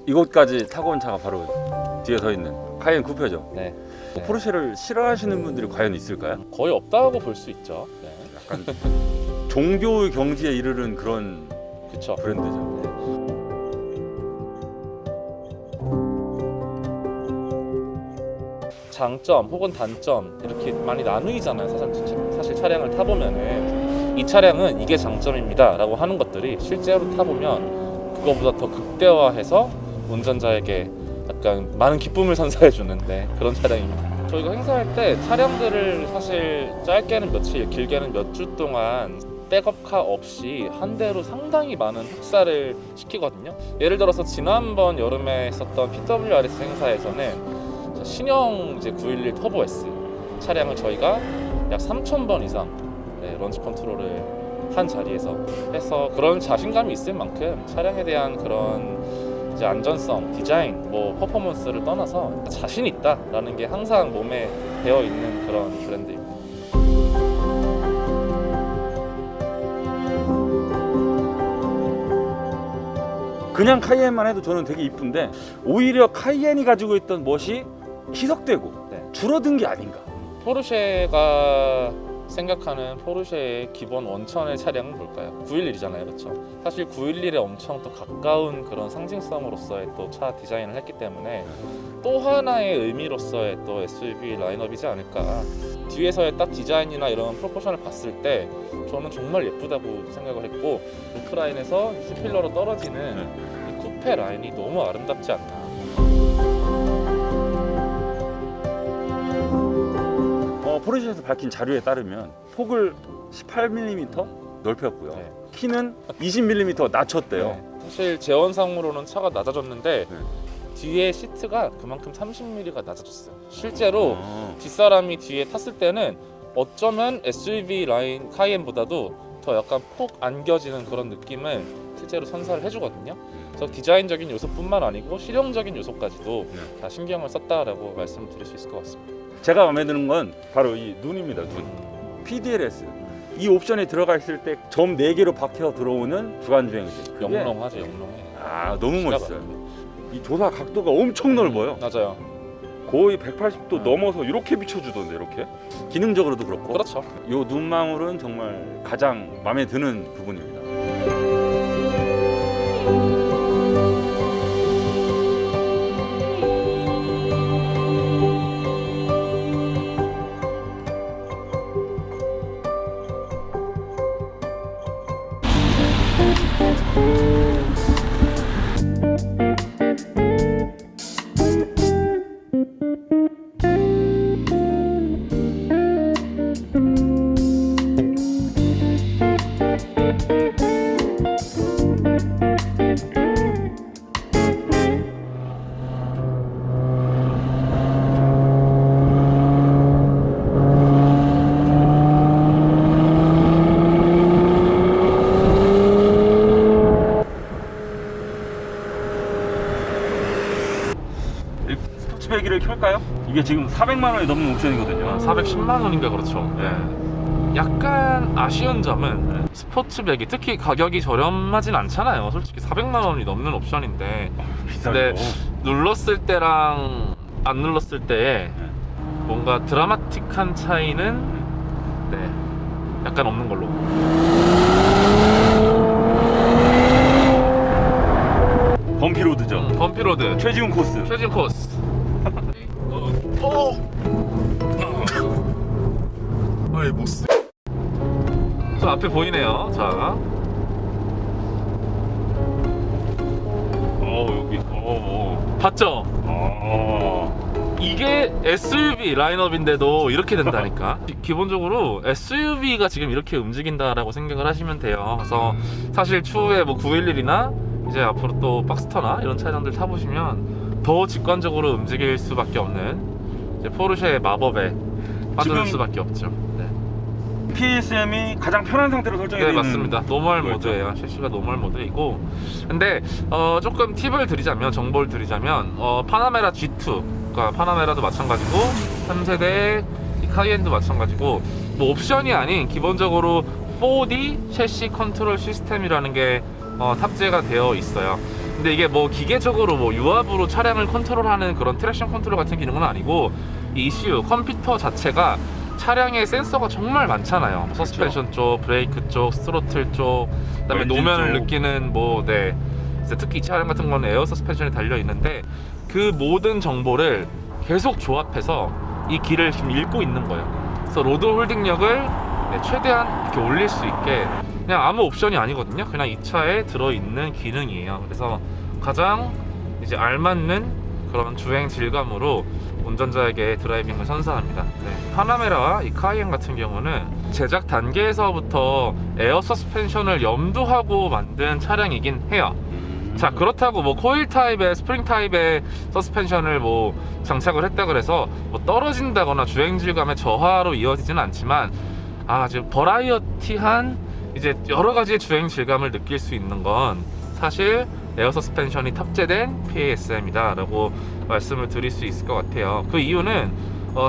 이곳까지 타고 온 차가 바로 뒤에 서 있는 카이엔 쿠페죠. 네. 포르쉐를 싫어하시는 분들이 과연 있을까요? 거의 없다고 볼 수 있죠. 네. 약간 종교의 경지에 이르는 그런 그쵸. 브랜드죠. 장점 혹은 단점 이렇게 많이 나누이잖아요. 사실 차량을 타보면은 이 차량은 이게 장점입니다 라고 하는 것들이 실제로 타보면 그거보다 더 극대화해서 운전자에게 약간 많은 기쁨을 선사해주는 그런 차량입니다. 저희가 행사할 때 차량들을 사실 짧게는 며칠, 길게는 몇 주 동안 백업카 없이 한 대로 상당히 많은 흡사를 시키거든요. 예를 들어서 지난번 여름에 있었던 PWRS 행사에서는 신형 이제 911 터보 S 차량을 저희가 약 3,000번 이상 런치 컨트롤을 한 자리에서 해서 그런 자신감이 있을 만큼 차량에 대한 그런 이제 안전성, 디자인, 퍼포먼스를 떠나서 자신 있다라는 게 항상 몸에 배어 있는 그런 브랜드입니다. 그냥 카이엔만 해도 저는 되게 이쁜데 오히려 카이엔이 가지고 있던 멋이 희석되고 줄어든 게 아닌가. 포르쉐가 생각하는 포르쉐의 기본 원천의 차량은 뭘까요? 911이잖아요, 그렇죠? 사실 911에 엄청 또 가까운 그런 상징성으로서의 또 차 디자인을 했기 때문에 또 하나의 의미로서의 또 SUV 라인업이지 않을까. 뒤에서의 딱 디자인이나 이런 프로포션을 봤을 때 저는 정말 예쁘다고 생각을 했고, 루프라인에서 C필러로 떨어지는 이 쿠페 라인이 너무 아름답지 않나. 포르쉐에서 밝힌 자료에 따르면 폭을 18mm 넓혔고요. 키는 20mm 낮췄대요. 사실 재원상으로는 차가 낮아졌는데 뒤에 시트가 그만큼 30mm가 낮아졌어요. 실제로 뒷사람이 뒤에 탔을 때는 어쩌면 SUV 라인 카이엔보다도 더 약간 폭 안겨지는 그런 느낌을 실제로 선사를 해주거든요. 그래서 디자인적인 요소뿐만 아니고 실용적인 요소까지도 다 신경을 썼다라고 말씀을 드릴 수 있을 것 같습니다. 제가 마음에 드는 건 바로 이 눈입니다. 눈. PDLS. 이 옵션에 들어가 있을 때 점 4개로 박혀 들어오는 주간주행식. 영롱하죠, 영롱해. 너무 멋있어요. 이 조사 각도가 엄청 넓어요. 맞아요. 거의 180도 넘어서 이렇게 비춰주던데, 이렇게. 기능적으로도 그렇고. 그렇죠. 이 눈망울은 정말 가장 마음에 드는 부분입니다. 스포츠배기를 켤까요? 이게 지금 400만 원이 넘는 옵션이거든요. 410만 원인가 그렇죠. 약간 아쉬운 점은 스포츠백이 특히 가격이 저렴하진 않잖아요. 솔직히 400만 원이 넘는 옵션인데 근데 눌렀을 때랑 안 눌렀을 때의 뭔가 드라마틱한 차이는 약간 없는 걸로. 범피로드죠. 범피로드 최지훈 코스. 최진 코스. 아이 모스. 저 앞에 보이네요. 자. 여기. 봤죠? 이게 SUV 라인업인데도 이렇게 된다니까. 기본적으로 SUV가 지금 이렇게 움직인다라고 생각을 하시면 돼요. 그래서 사실 추후에 911이나 이제 앞으로 또 박스터나 이런 차량들 타보시면 더 직관적으로 움직일 수밖에 없는 이제 포르쉐의 마법에 빠질 수밖에 없죠. PSM이 가장 편한 상태로 설정이 되어 있는. 맞습니다. 노멀 모드예요. 실시가 노멀 모드이고, 근데 조금 팁을 드리자면, 정보를 드리자면, 파나메라 G2, 그러니까 파나메라도 마찬가지고 3세대 카이엔도 마찬가지고, 옵션이 아닌 기본적으로 4D 셰시 컨트롤 시스템이라는 게 탑재가 되어 있어요. 근데 이게 뭐 기계적으로 뭐 유압으로 차량을 컨트롤하는 그런 트랙션 컨트롤 같은 기능은 아니고 이 ECU 컴퓨터 자체가 차량에 센서가 정말 많잖아요. 서스펜션 쪽, 브레이크 쪽, 스로틀 쪽, 그다음에 엔진 노면을 쪽. 느끼는 이제 특히 이 차량 같은 거는 에어 서스펜션이 달려 있는데 그 모든 정보를 계속 조합해서 이 길을 지금 읽고 있는 거예요. 그래서 로드 홀딩력을 최대한 이렇게 올릴 수 있게 그냥 아무 옵션이 아니거든요. 그냥 이 차에 들어있는 기능이에요. 그래서 가장 이제 알맞는 그런 주행 질감으로 운전자에게 드라이빙을 선사합니다. 파나메라 이 카이엔 같은 경우는 제작 단계에서부터 에어 서스펜션을 염두하고 만든 차량이긴 해요. 자, 그렇다고 뭐 코일 타입의 스프링 타입의 서스펜션을 뭐 장착을 했다 그래서 뭐 떨어진다거나 주행 질감의 저하로 이어지지는 않지만 지금 버라이어티한 이제 여러 가지의 주행 질감을 느낄 수 있는 건 사실 에어 서스펜션이 탑재된 PASM이다 라고 말씀을 드릴 수 있을 것 같아요. 그 이유는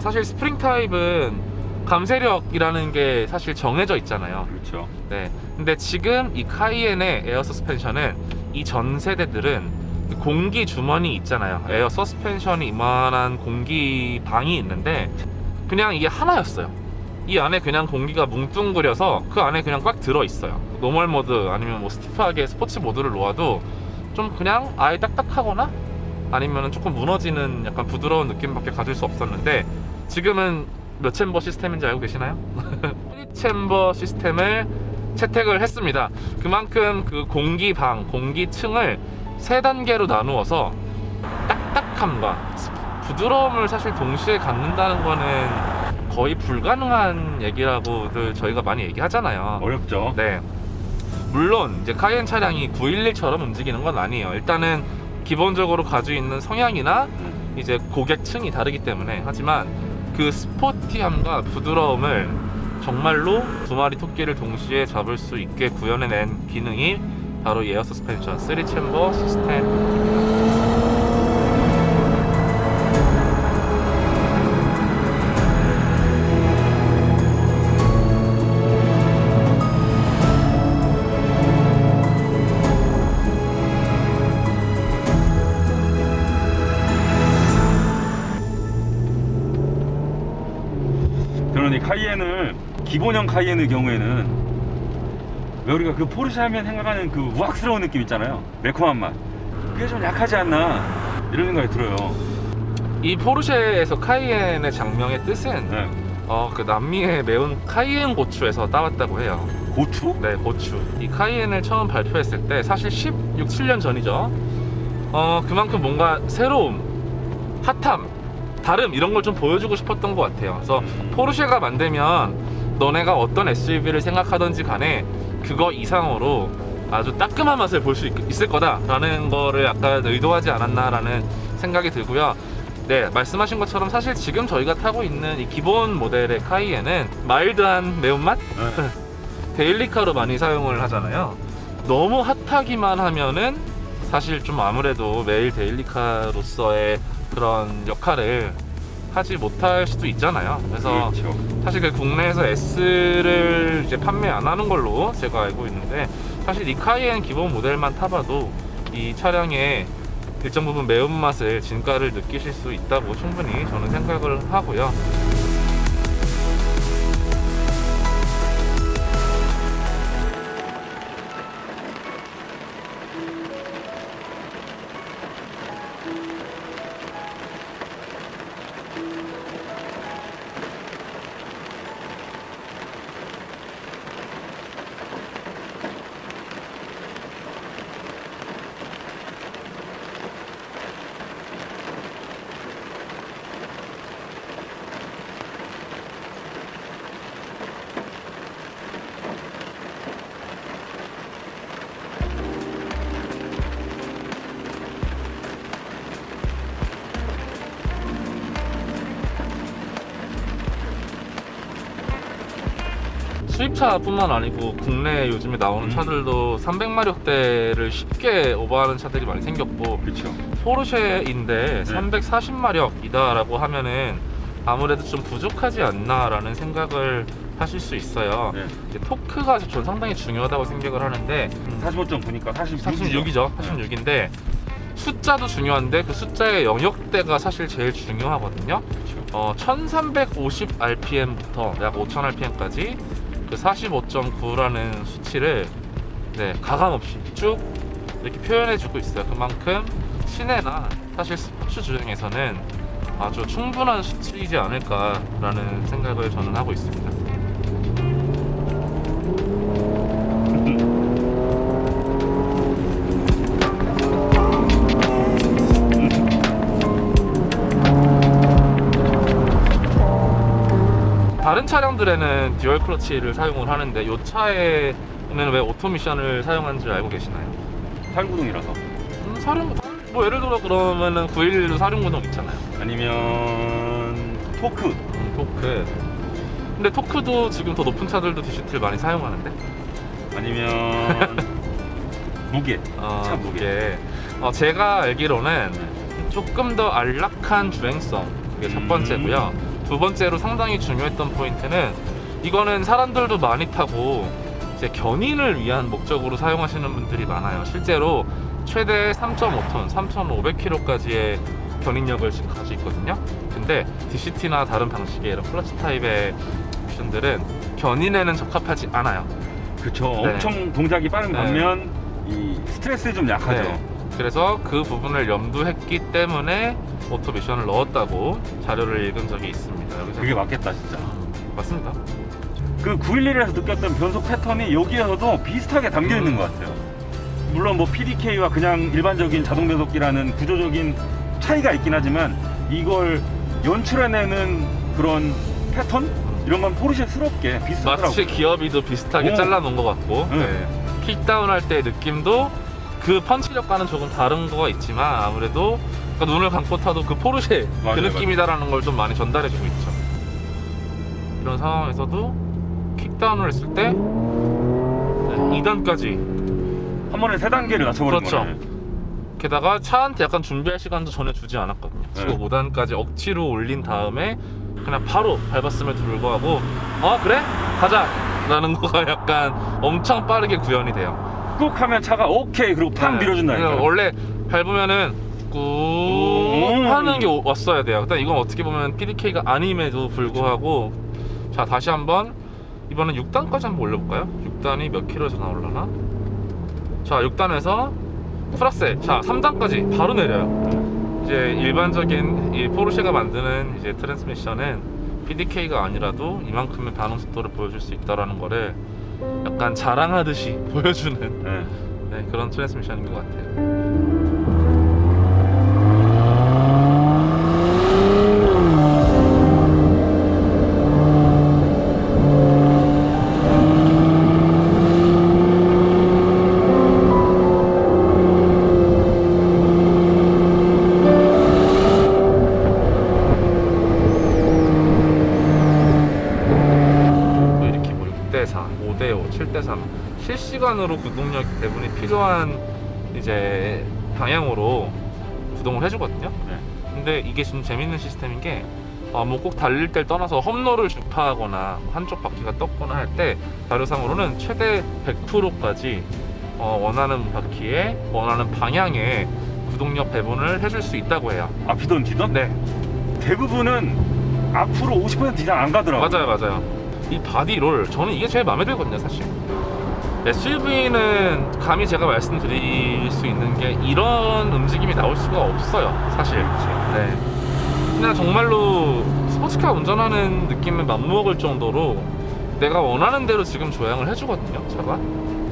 사실 스프링 타입은 감쇄력이라는 게 사실 정해져 있잖아요. 그렇죠. 네. 근데 지금 이 카이엔의 에어 서스펜션은 이 전 세대들은 공기 주머니 있잖아요. 에어 서스펜션이 이만한 공기 방이 있는데 그냥 이게 하나였어요. 이 안에 그냥 공기가 뭉뚱그려서 그 안에 그냥 꽉 들어 있어요. 노멀 모드 아니면 뭐 스티프하게 스포츠 모드를 놓아도 좀 그냥 아예 딱딱하거나 아니면 조금 무너지는 약간 부드러운 느낌밖에 가질 수 없었는데 지금은 몇 챔버 시스템인지 알고 계시나요? 3챔버 시스템을 채택을 했습니다. 그만큼 그 공기방, 공기층을 3단계로 나누어서 딱딱함과 부드러움을 사실 동시에 갖는다는 거는 거의 불가능한 얘기라고들 저희가 많이 얘기하잖아요. 어렵죠. 네. 물론 이제 카이엔 차량이 911처럼 움직이는 건 아니에요. 일단은 기본적으로 가지고 있는 성향이나 이제 고객층이 다르기 때문에 하지만 그 스포티함과 부드러움을 정말로 두 마리 토끼를 동시에 잡을 수 있게 구현해낸 기능이 바로 이 에어 서스펜션 3챔버 시스템입니다. 저는 이 카이엔을 기본형 카이엔의 경우에는 왜 우리가 그 포르쉐 하면 생각하는 그 우악스러운 느낌 있잖아요. 매콤한 맛. 그게 좀 약하지 않나 이런 생각이 들어요. 이 포르쉐에서 카이엔의 장명의 뜻은 네. 그 남미의 매운 카이엔 고추에서 따왔다고 해요. 고추? 네, 고추. 이 카이엔을 처음 발표했을 때 사실 16, 17년 전이죠. 그만큼 뭔가 새로움, 핫함, 다름 이런 걸 좀 보여주고 싶었던 것 같아요. 그래서 포르쉐가 만들면 너네가 어떤 SUV를 생각하던지 간에 그거 이상으로 아주 따끔한 맛을 볼 수 있을 거다라는 거를 약간 의도하지 않았나라는 생각이 들고요. 네, 말씀하신 것처럼 사실 지금 저희가 타고 있는 이 기본 모델의 카이엔은 마일드한 매운맛? 네. 데일리카로 많이 사용을 하잖아요. 너무 핫하기만 하면은 사실 좀 아무래도 매일 데일리카로서의 그런 역할을 하지 못할 수도 있잖아요. 그래서 그렇죠. 사실 그 국내에서 S를 이제 판매 안 하는 걸로 제가 알고 있는데 사실 이 카이엔 기본 모델만 타봐도 이 차량의 일정 부분 매운맛을 진가를 느끼실 수 있다고 충분히 저는 생각을 하고요. 수입차뿐만 아니고 국내에 요즘에 나오는 차들도 300마력대를 쉽게 오버하는 차들이 많이 생겼고 그렇죠. 포르쉐인데 340마력이다 라고 하면은 아무래도 좀 부족하지 않나 라는 생각을 하실 수 있어요. 네. 이제 토크가 전 상당히 중요하다고 생각을 하는데 45점 보니까 46이죠. 46인데 숫자도 중요한데 그 숫자의 영역대가 사실 제일 중요하거든요. 1350 rpm부터 약 5000 rpm까지 그 45.9라는 수치를 가감없이 쭉 이렇게 표현해주고 있어요. 그만큼 시내나 사실 스포츠 주행에서는 아주 충분한 수치이지 않을까라는 생각을 저는 하고 있습니다. 다른 차량들에는 듀얼 클러치를 사용을 하는데 이 차에는 왜 오토미션을 사용하는지 알고 계시나요? 살구동이라서. 사륜구동? 뭐 예를 들어 그러면은 911도 사륜구동 있잖아요. 아니면 토크. 토크. 근데 토크도 지금 더 높은 차들도 DCT를 많이 사용하는데? 아니면 무게. 차 무게. 제가 알기로는 조금 더 안락한 주행성, 그게 첫 번째고요. 두 번째로 상당히 중요했던 포인트는 이거는 사람들도 많이 타고 이제 견인을 위한 목적으로 사용하시는 분들이 많아요. 실제로 최대 3.5톤, 3,500kg까지의 견인력을 지금 가지고 있거든요. 근데 DCT나 다른 방식의 이런 클러치 타입의 옵션들은 견인에는 적합하지 않아요. 그쵸. 네. 엄청 동작이 빠른 반면 이 스트레스에 좀 약하죠. 네. 그래서 그 부분을 염두했기 때문에 오토미션을 넣었다고 자료를 읽은 적이 있습니다. 여기서 그게 맞겠다 진짜. 맞습니다. 그 911에서 느꼈던 변속 패턴이 여기에서도 비슷하게 담겨 있는 것 같아요. 물론 뭐 PDK와 그냥 일반적인 자동 변속기라는 구조적인 차이가 있긴 하지만 이걸 연출해내는 그런 패턴? 이런 건 포르쉐스럽게 비슷하더라고요. 마치 기어비도 비슷하게 잘라놓은 것 같고 킥다운 할 때 느낌도 그 펀치력과는 조금 다른 거가 있지만 아무래도 그러니까 눈을 감고 타도 그 포르쉐 맞아요, 그 느낌이다라는 걸 좀 많이 전달해주고 있죠. 이런 상황에서도 킥다운을 했을 때 2단까지 한 번에 3단계를 낮춰버린 그렇죠. 거네. 게다가 차한테 약간 준비할 시간도 전혀 주지 않았거든요. 지금 5단까지 억지로 올린 다음에 그냥 바로 밟았음에 불구하고 그래? 가자! 라는 거가 약간 엄청 빠르게 구현이 돼요. 꾹 하면 차가 오케이 그리고 팍 밀어준다니까. 원래 밟으면은 꾹 하는 게 왔어야 돼요. 일단 이건 어떻게 보면 PDK가 아님에도 불구하고 자 다시 한번 이번엔 6단까지 한번 올려볼까요? 6단이 몇 킬로에서 나올라나? 자 6단에서 플러스 자 3단까지 바로 내려요. 이제 일반적인 이 포르쉐가 만드는 이제 트랜스미션은 PDK가 아니라도 이만큼의 반응 속도를 보여줄 수 있다라는 거를 약간 자랑하듯이 보여주는 그런 트랜스미션인 것 같아요. 이렇게 뭐 6대4, 5대5, 7대3 실시간으로 구동력 배분이 필요한 이제 방향으로 구동을 해주거든요. 근데 이게 좀 재밌는 시스템인 게 뭐 꼭 달릴 때를 떠나서 험로를 주파하거나 한쪽 바퀴가 떴거나 할 때 자료상으로는 최대 100%까지 원하는 바퀴에 원하는 방향에 구동력 배분을 해줄 수 있다고 해요. 앞이든 뒤든? 네, 대부분은 앞으로 50% 이상 안 가더라고요. 맞아요. 이 바디롤 저는 이게 제일 마음에 들거든요, 사실. SUV는 감히 제가 말씀드릴 수 있는 게 이런 움직임이 나올 수가 없어요, 사실. 네. 그냥 정말로 스포츠카 운전하는 느낌을 맞먹을 정도로 내가 원하는 대로 지금 조향을 해주거든요, 차가.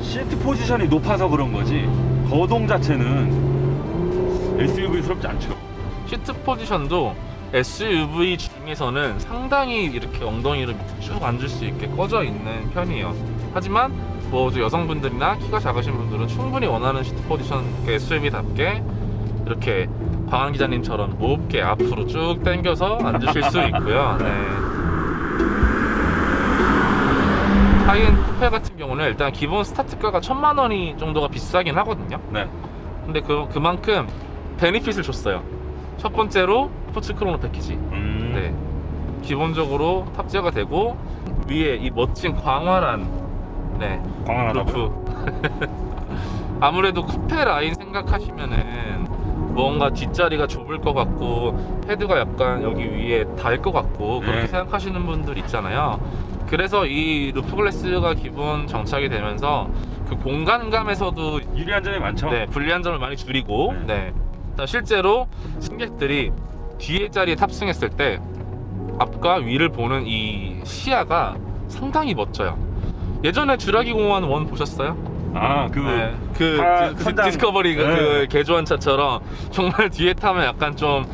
시트 포지션이 높아서 그런 거지 거동 자체는 SUV스럽지 않죠. 시트 포지션도 SUV 중에서는 상당히 이렇게 엉덩이를 쭉 앉을 수 있게 꺼져 있는 편이에요. 하지만 뭐 여성분들이나 키가 작으신 분들은 충분히 원하는 시트 포지션 SUV답게 이렇게 광한 기자님처럼 높게 앞으로 쭉 당겨서 앉으실 수 있고요. 하이엔드 쿠페 같은 경우는 일단 기본 스타트가가 1000만 원이 정도가 비싸긴 하거든요. 근데 그만큼 베니핏을 줬어요. 첫 번째로 스포츠 크로노 패키지. 기본적으로 탑재가 되고 위에 이 멋진 광활한 광활하다고. 루프. 아무래도 쿠페 라인 생각하시면은 뭔가 뒷자리가 좁을 것 같고 헤드가 약간 여기 위에 닿을 것 같고 그렇게 네. 생각하시는 분들 있잖아요. 그래서 이 루프 글래스가 기본 정착이 되면서 그 공간감에서도 유리한 점이 많죠. 불리한 점을 많이 줄이고 실제로 승객들이 뒤에 자리에 탑승했을 때 앞과 위를 보는 이 시야가 상당히 멋져요. 예전에 주라기 공원 1 보셨어요? 디스커버리 그 개조한 차처럼 정말 뒤에 타면 약간 좀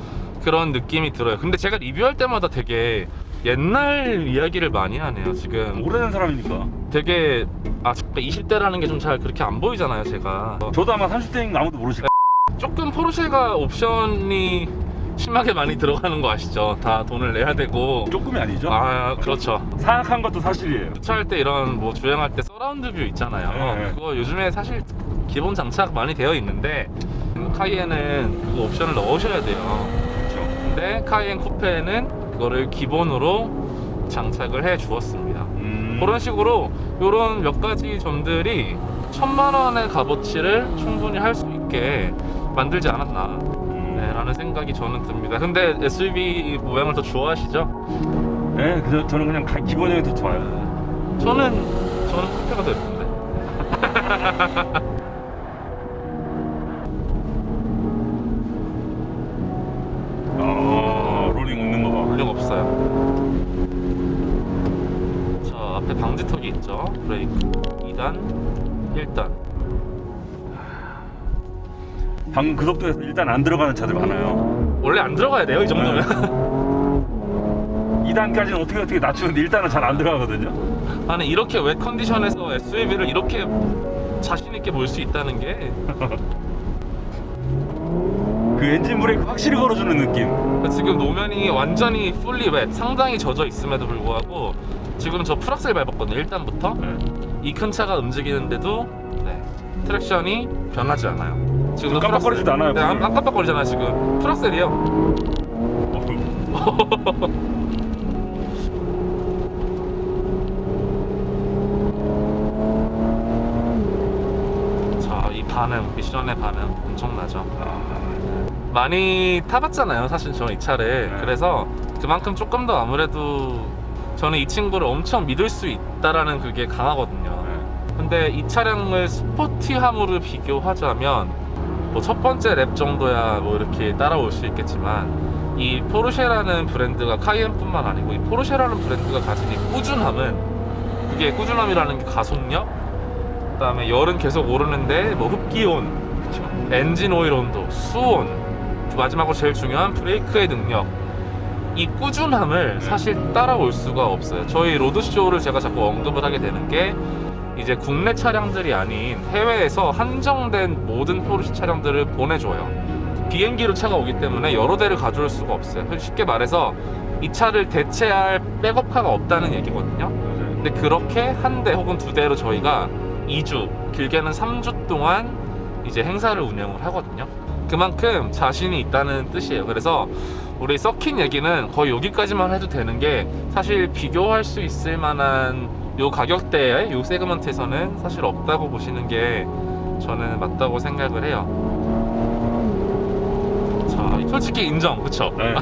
그런 느낌이 들어요. 근데 제가 리뷰할 때마다 되게 옛날 이야기를 많이 하네요. 지금 오래된 사람이니까. 되게 20대라는 게 좀 잘 그렇게 안 보이잖아요, 제가. 저도 아마 30대인 아무도 모르실 조금 포르쉐가 옵션이 심하게 많이 들어가는 거 아시죠? 다 돈을 내야 되고. 조금이 아니죠. 그렇죠. 사악한 것도 사실이에요. 주차할 때 이런 뭐 주행할 때 서라운드 뷰 있잖아요. 그거 요즘에 사실 기본 장착 많이 되어 있는데 카이엔은 그거 옵션을 넣으셔야 돼요. 그렇죠. 근데 카이엔 쿠페는 그거를 기본으로 장착을 해 주었습니다. 그런 식으로 이런 몇 가지 점들이 1000만 원의 값어치를 충분히 할 수 있게 만들지 않았나 라는 생각이 저는 듭니다. 근데 SUV 모양을 더 좋아하시죠? 네, 그래서 저는 그냥 기본형이 더 좋아요. 저는 쿠페가 더 예쁜데. 롤링 없는 거 봐. 롤링 없어요. 자, 앞에 방지턱이 있죠. 브레이크 2단, 1단. 방금 그 속도에서 일단 안 들어가는 차들 많아요. 원래 안 들어가야 돼요, 이 정도면. 2단까지는 어떻게 낮추는데 1단은 잘 안 들어가거든요. 아니 이렇게 웻 컨디션에서 SUV를 이렇게 자신 있게 몰 수 있다는 게 그 엔진 브레이크 확실히 걸어주는 느낌. 지금 노면이 완전히 풀리 웻, 상당히 젖어 있음에도 불구하고 지금 저 풀악셀 밟았거든요. 1단부터 이 큰 차가 움직이는데도 트랙션이 변하지 않아요. 지금 깜빡거리지도 않아요. 안 깜빡거리잖아요. 지금 풀악셀이요. 자, 이 반응, 미션의 반응 엄청나죠. 많이 타봤잖아요, 사실 저는 이 차를. 그래서 그만큼 조금 더 아무래도 저는 이 친구를 엄청 믿을 수 있다라는 그게 강하거든요. 근데 이 차량을 스포티함으로 비교하자면 뭐 첫 번째 랩 정도야 뭐 이렇게 따라올 수 있겠지만 이 포르쉐라는 브랜드가 카이엔뿐만 아니고 이 포르쉐라는 브랜드가 가진 이 꾸준함은, 그게 꾸준함이라는 게 가속력, 그다음에 열은 계속 오르는데 뭐 흡기온, 엔진 오일 온도, 수온, 마지막으로 제일 중요한 브레이크의 능력, 이 꾸준함을 사실 따라올 수가 없어요. 저희 로드쇼를 제가 자꾸 언급을 하게 되는 게 이제 국내 차량들이 아닌 해외에서 한정된 모든 포르쉐 차량들을 보내줘요. 비행기로 차가 오기 때문에 여러 대를 가져올 수가 없어요. 쉽게 말해서 이 차를 대체할 백업카가 없다는 얘기거든요. 근데 그렇게 한 대 혹은 두 대로 저희가 2주, 길게는 3주 동안 이제 행사를 운영을 하거든요. 그만큼 자신이 있다는 뜻이에요. 그래서 우리 서킨 얘기는 거의 여기까지만 해도 되는 게, 사실 비교할 수 있을 만한 요 가격대의 요 세그먼트에서는 사실 없다고 보시는 게 저는 맞다고 생각을 해요. 자, 솔직히 인정, 그쵸? 네.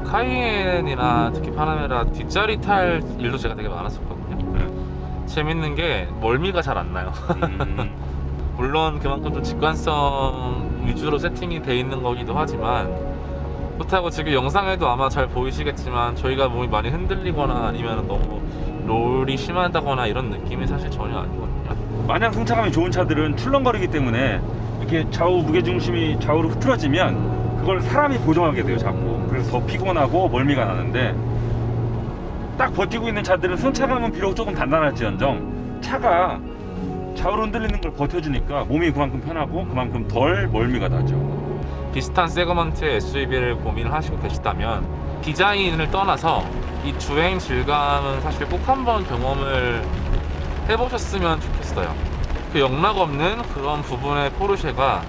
카이엔이나 특히 파나메라 뒷자리 탈 일도 제가 되게 많았었거든요. 재밌는 게 멀미가 잘 안 나요. 물론 그만큼 좀 직관성 위주로 세팅이 돼 있는 거기도 하지만, 그렇다고 지금 영상에도 아마 잘 보이시겠지만 저희가 몸이 많이 흔들리거나 아니면 너무 롤이 심하다거나 이런 느낌이 사실 전혀 아니거든요. 마냥 승차감이 좋은 차들은 출렁거리기 때문에 이렇게 좌우 무게중심이 좌우로 흐트러지면 그걸 사람이 보정하게 돼요, 자꾸. 그래서 더 피곤하고 멀미가 나는데, 딱 버티고 있는 차들은 승차감은 비록 조금 단단할지언정 차가 좌우로 흔들리는 걸 버텨주니까 몸이 그만큼 편하고 그만큼 덜 멀미가 나죠. 비슷한 세그먼트의 SUV를 고민을 하시고 계시다면 디자인을 떠나서 이 주행 질감은 사실 꼭 한번 경험을 해보셨으면 좋겠어요. 그 영락 없는 그런 부분의 포르쉐가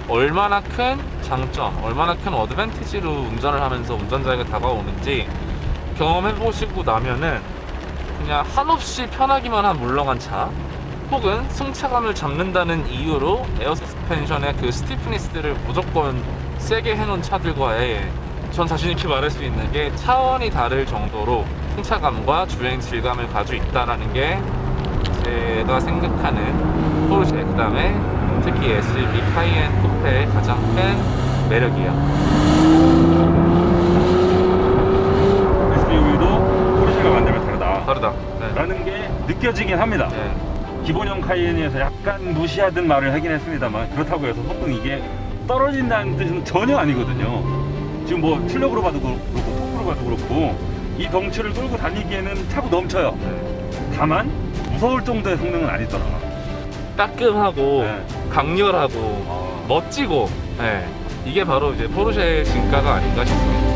얼마나 큰 장점, 얼마나 큰 어드밴티지로 운전을 하면서 운전자에게 다가오는지 경험해보시고 나면은 그냥 한없이 편하기만 한 물렁한 차, 혹은 승차감을 잡는다는 이유로 에어 서스펜션의 그 스티프니스를 무조건 세게 해놓은 차들과의, 전 자신있게 말할 수 있는 게 차원이 다를 정도로 승차감과 주행 질감을 가지고 있다는 게 제가 생각하는 포르쉐, 그 다음에 특히 SUV 카이엔 쿠페의 가장 큰 매력이에요. SUV도 포르쉐가 만들면 다르다. 라는 게 느껴지긴 합니다. 네. 기본형 카이엔에서 약간 무시하던 말을 하긴 했습니다만, 그렇다고 해서 보통 이게 떨어진다는 뜻은 전혀 아니거든요. 지금 뭐 출력으로 봐도 그렇고 토크로 봐도 그렇고 이 덩치를 끌고 다니기에는 차고 넘쳐요. 다만 무서울 정도의 성능은 아니더라. 따끔하고 네. 강렬하고 멋지고, 네. 이게 바로 이제 포르쉐의 진가가 아닌가 싶습니다.